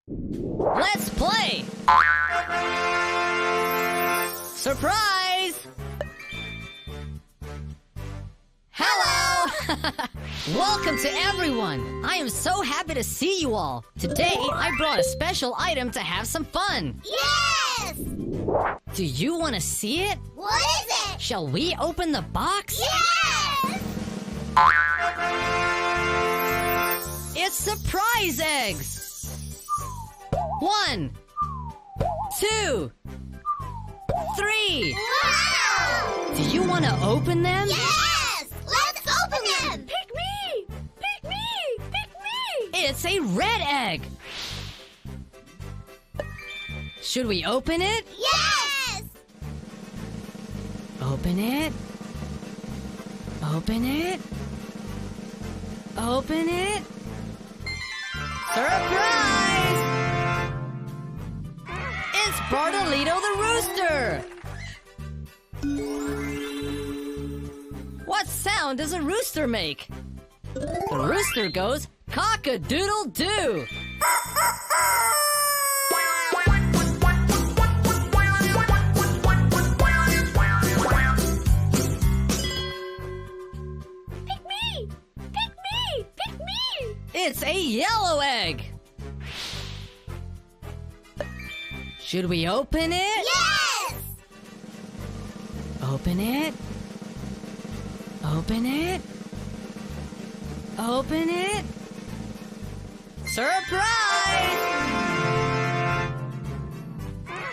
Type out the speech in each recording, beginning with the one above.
Let's play! Surprise! Hello! Welcome to everyone! I am so happy to see you all. Today, I brought a special item to have some fun. Yes! Do you want to see it? What is it? Shall we open the box? Yes! It's surprise eggs! 1, 2, 3. Wow! Do you want to open them? Yes! Let's open them! Pick me! Pick me! Pick me! It's a red egg. Should we open it? Yes! Open it. Open it. Open it. Surprise! It's Bartolito the rooster. What sound does a rooster make? The rooster goes cock-a-doodle-doo. Pick me! Pick me! Pick me! It's a yellow egg. Should we open it? Yes! Open it. Open it. Open it. Surprise!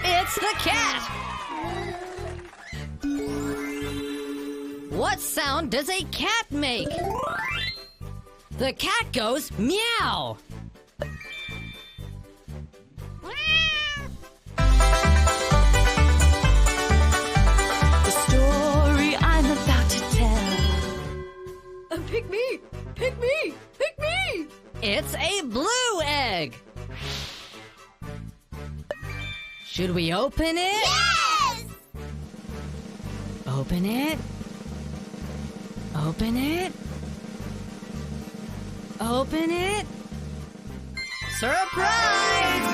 It's the cat. What sound does a cat make? The cat goes meow. The story I'm about to tell. Pick me! Pick me! Pick me! It's a blue egg. Should we open it? Yes! Open it. Open it. Open it. Surprise!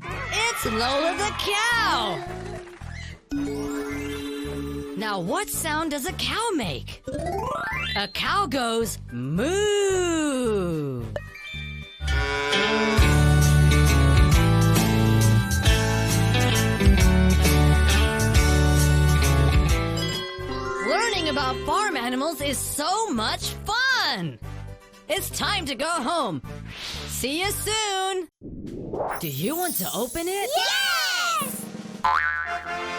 It's Lola the cow. Now, what sound does a cow make? A cow goes moo. Learning about farm animals is so much fun! It's time to go home. See you soon! Do you want to open it? Yes!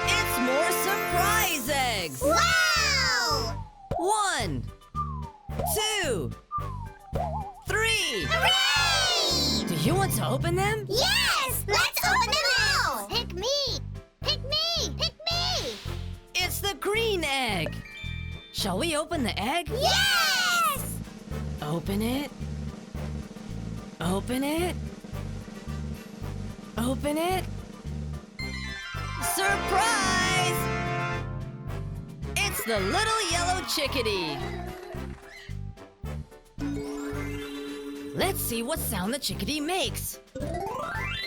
It's more surprise eggs! Wow! 1, 2, 3. Hooray! Do you want to open them? Yes! Let's open them now! Pick me! Pick me! Pick me! It's the green egg. Shall we open the egg? Yes! Open it. Open it. Open it. Surprise! It's the little yellow chickadee. Let's see what sound the chickadee makes.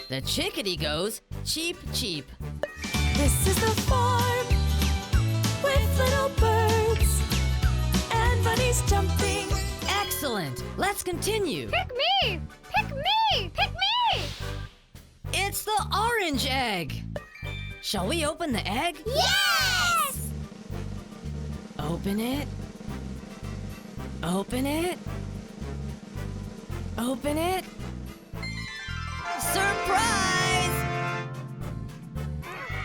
The chickadee goes cheep, cheep. This is the farm with little birds and bunnies jumping. Excellent. Let's continue. Pick me! Pick me! Pick me! It's the orange egg. Shall we open the egg? Yes! Open it. Open it. Open it. Surprise!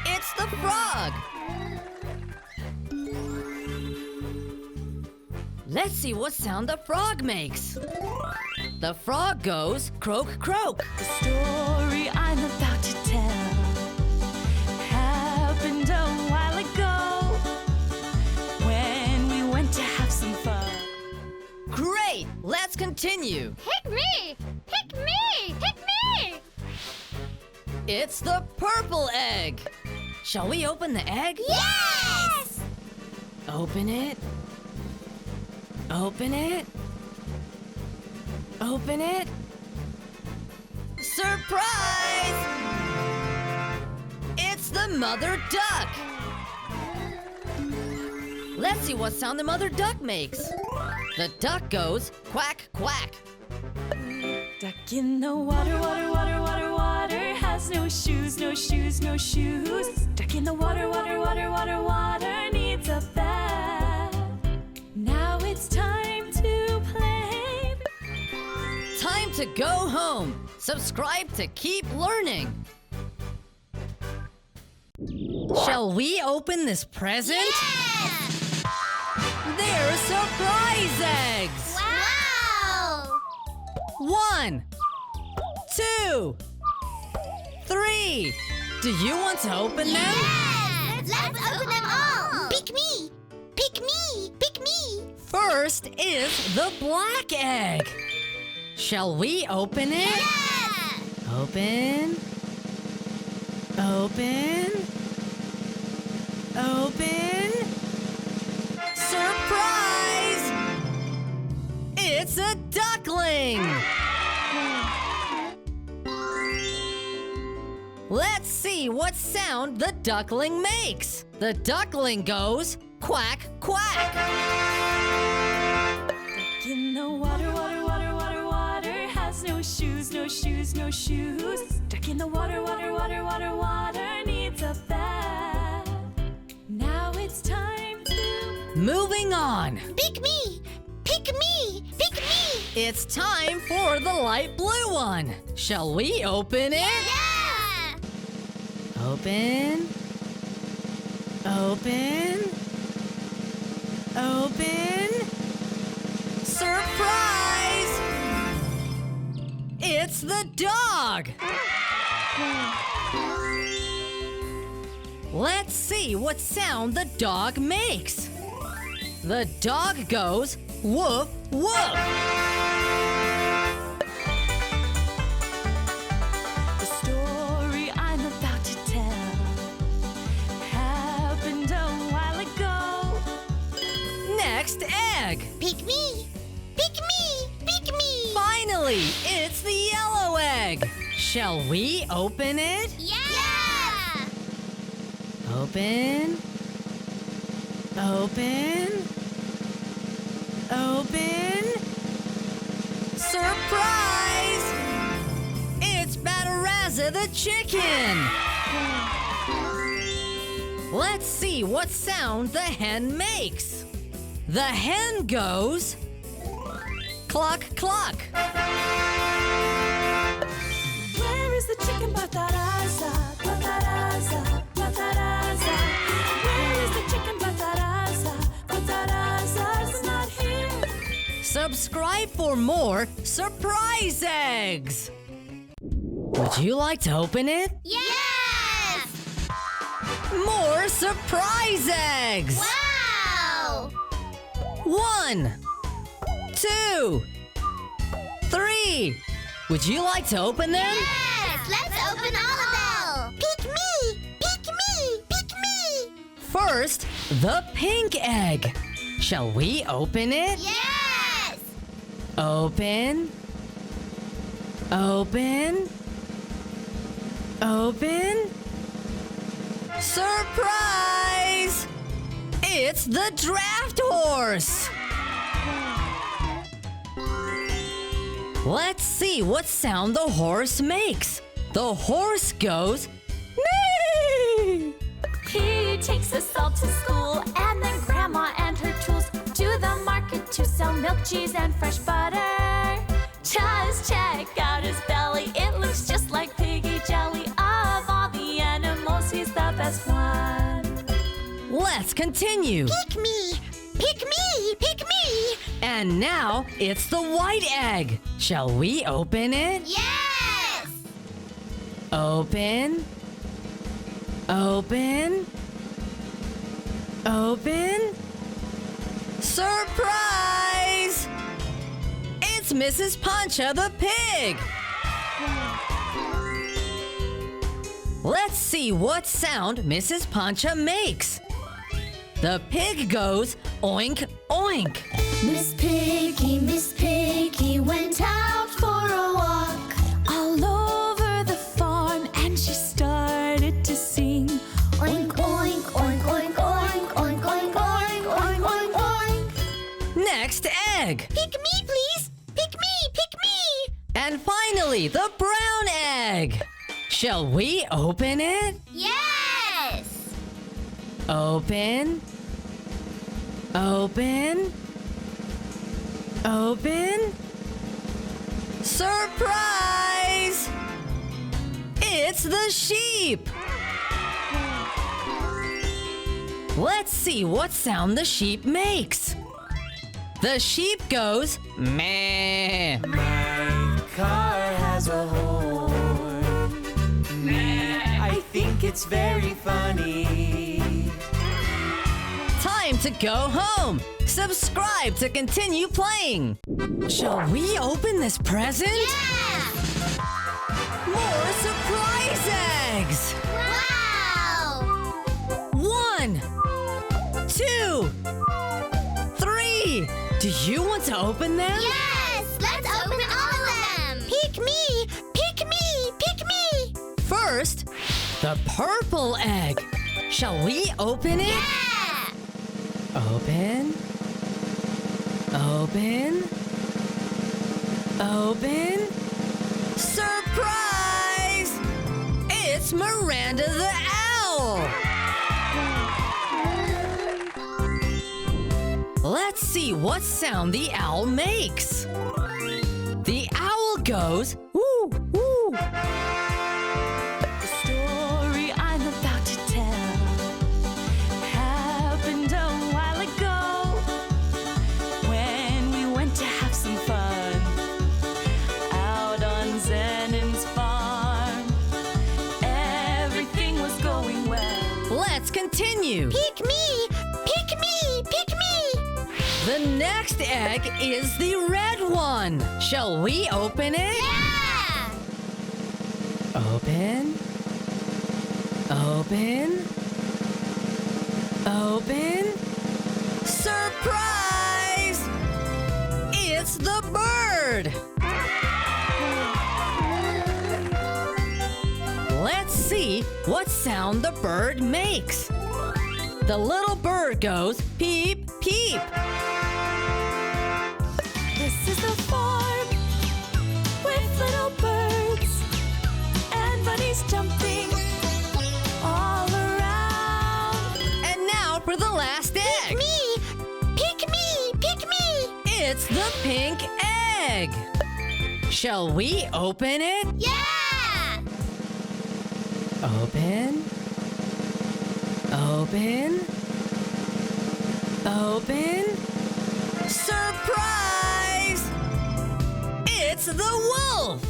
It's the frog. Let's see what sound the frog makes. The frog goes croak, croak. The story I'm about to tell happened a while ago when we went to have some fun. Great! Let's continue. Pick me! Pick me! Pick me! It's the purple egg. Shall we open the egg? Yes! Open it. Open it. Open it. Surprise! It's the mother duck. Let's see what sound the mother duck makes. The duck goes quack, quack. Duck in the water, water, water, water, water. Has no shoes, no shoes, no shoes. Duck in the water, water, water, water, water. Needs a bath. Now it's time to play. Time to go home. Subscribe to keep learning. Shall we open this present? Yes! They're surprise eggs! Wow! 1, 2, 3. Do you want to open them? Yes! Let's open them all! Pick me! Pick me! Pick me! First is the black egg. Shall we open it? Yeah! Open. Open. Open. Surprise! It's a duckling! Let's see what sound the duckling makes. The duckling goes quack, quack. Duck in the water, water, water, water, water. Has no shoes, no shoes, no shoes. Duck in the water, water, water, water, water. Needs a bath. Now it's time to... Moving on. Pick me! Pick me! Pick me! It's time for the light blue one. Shall we open it? Yeah! Open. Open. Open. Surprise! It's the dog. Let's see what sound the dog makes. The dog goes woof, woof. The story I'm about to tell happened a while ago. Next egg. Pick me! Pick me! Pick me! Finally, it's the yellow egg. Shall we open it? Yeah! Open. Open. Open. Surprise! It's Batarazza the chicken. Let's see what sound the hen makes. The hen goes cluck, cluck. Where is the chicken Batarazza? Batarazza, Batarazza. Where is the chicken Batarazza? Batarazza's not here. Subscribe for more surprise eggs. Would you like to open it? Yes! More surprise eggs. Wow! 1, 2, 3. Would you like to open them? Yes! Let's open all of them! Pick me! Pick me! Pick me! First, the pink egg. Shall we open it? Yes! Open. Open. Open. Surprise! It's the draft horse. Let's see what sound the horse makes. The horse goes neigh. He takes us all to school, and then Grandma and her tools to the market to sell milk, cheese, and fresh butter. Just check out his belly, it looks just like piggy jelly. Of all the animals, he's the best one. Let's continue. Pick me! Pick me! Pick me! And now it's the white egg. Shall we open it? Yes! Open. Open. Open. Surprise! It's Mrs. Pancha the pig. Let's see what sound Mrs. Pancha makes. The pig goes oink, oink. Miss Piggy went out for a walk. All over Finally, the brown egg! Shall we open it? Yes! Open. Open. Open. Surprise! It's the sheep! Let's see what sound the sheep makes. The sheep goes meh. My car has a horn. I think it's very funny. Time to go home. Subscribe to continue playing. Shall we open this present? Yeah! More surprise eggs! Wow! 1, 2, 3. Do you want to open them? Yes! Let's open all of them! Pick me! Pick me! Pick me! First, the purple egg. Shall we open it? Yeah! Open. Open. Open. Surprise! It's Miranda the owl. Let's see what sound the owl makes. The owl goes woo woo. The story I'm about to tell happened a while ago when we went to have some fun out on Zenon's farm. Everything was going well. Let's continue. Pick me! Pick me! Pick me! The next egg is the red one. Shall we open it? Yeah! Open. Open. Open. Surprise! It's the bird. Let's see what sound the bird makes. The little bird goes peep, peep. This is the farm with little birds and bunnies jumping all around. And now for the last egg. Me! Pick me! Pick me! It's the pink egg. Shall we open it? Yeah! Open. Open. Open. Surprise! It's the wolf!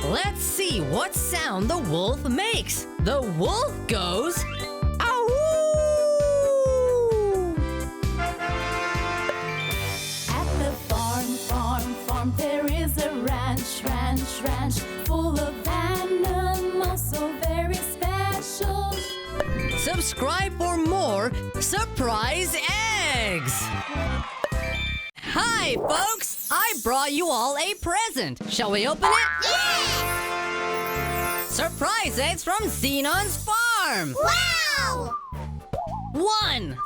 Let's see what sound the wolf makes. The wolf goes ow! At the farm, there is a ranch full of animals so very special. Subscribe for more surprise eggs! Hi, folks! I brought you all a present. Shall we open it? Yes! Surprise eggs from Zenon's farm! Wow! 1,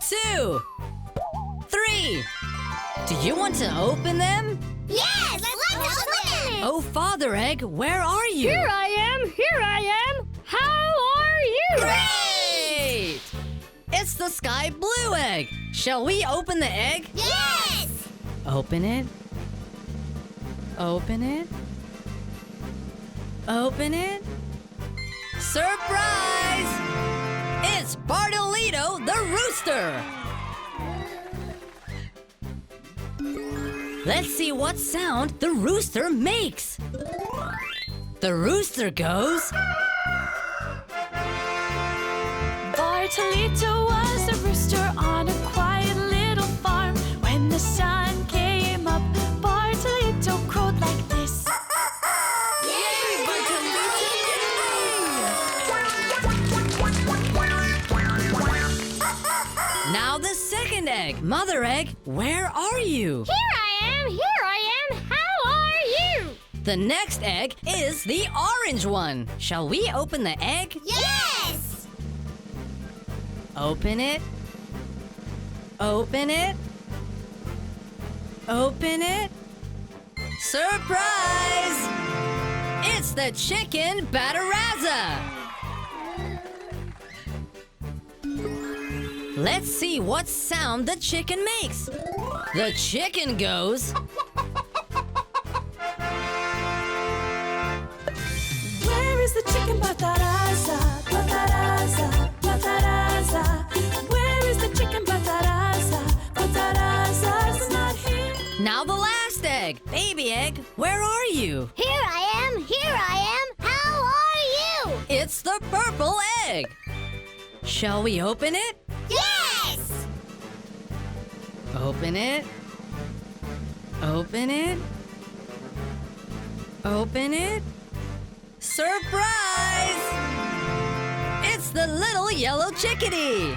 2, 3. Do you want to open them? Yes! Let's open it! Oh, Father Egg, where are you? Here I am. How are you? Great! It's the sky blue egg. Shall we open the egg? Yes! Open it. Open it. Open it. Surprise! It's Bartolito the rooster. Let's see what sound the rooster makes. The rooster goes. Bartolito was a rooster on a quiet little farm. When the sun came up, Bartolito crowed like this. Yay, Bartolito! Now the second egg. Mother Egg, where are you? Here I am. How are you? The next egg is the orange one. Shall we open the egg? Yes! Open it. Open it. Open it. Surprise! It's the chicken Batarazza! Let's see what sound the chicken makes. The chicken goes... Where is the chicken Batarazza? Batarazza, Batarazza. Where is the chicken Batarazza? Batarazza's not here. Now the last egg. Baby egg, where are you? Here I am. Here I am. How are you? It's the purple egg. Shall we open it? Yes! Open it. Open it. Open it. Surprise! It's the little yellow chickadee.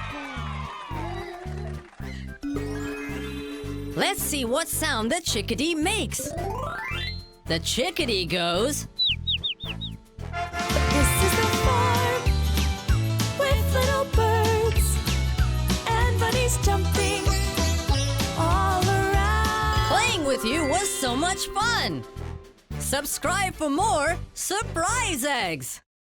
Let's see what sound the chickadee makes. The chickadee goes... This is the farm with little birds and bunnies jumping all around. Playing with you was so much fun. Subscribe for more surprise eggs.